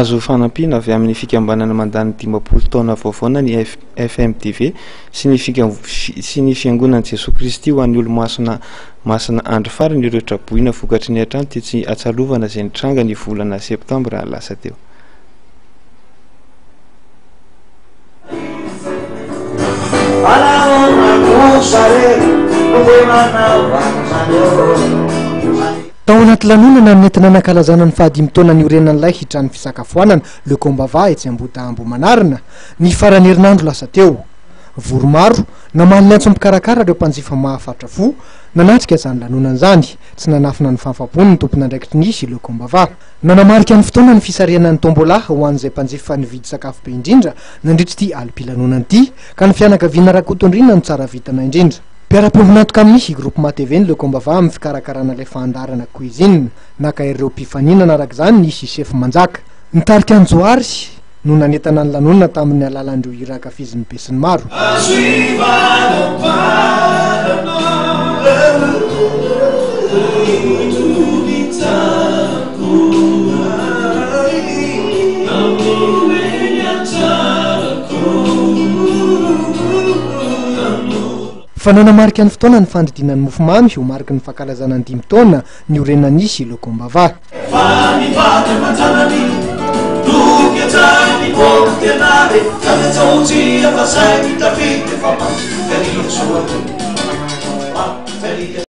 nahazo fanampiana avy amin'ny fikambanana mandany 10 taona vaovaona ny FMTV sy ny fiangonan'i Jesoa Kristy ho an'ny olo-masina andro farany ireo traboina vokatry ny atrano ty tsy atsalovana izay nitranga ny volana septambra lasa teo. Tao anaty lanonana nentina nankalazana ny fahadimy taona ny orenan'ilay hitrany fisakafoanana le Kombava etsy Ambohidahy-Ambohimanarina ny farany herinandro lasa teo. Voromaro namaly ny antso mikarakara ireo mpanjifa mahafatra fo nanatrika izany lanonana izany, tsy nanafina ny fanfapony ny tompon'andraikitry nisy le Kombava. Nanamarika ny fotoana ny fisariana ny tombola ho an'izay mpanjifa nividy sakafo be indrindra nandritra ity alpilanonana ity ka ny fianakaviana Rakotondrina no tsara vitana indrindra. Mpiara-piombinatoka amin'ny groupement TV le Kombava amin'ny fikarakarana ilay fahandarana cuisine naka ireo mpifaninana araka izany nisy chef Manjaka. Nitarika Anjoary no nanentana ny lanonana tamin'ny alalandreo iran-kafizin'ny be sy ny maro. Fa nanamarika ny fotoana ny fandridinan'ny mofomamy ho mariky ny fankalazana ny 10 taona ny orenanisy le Kombava.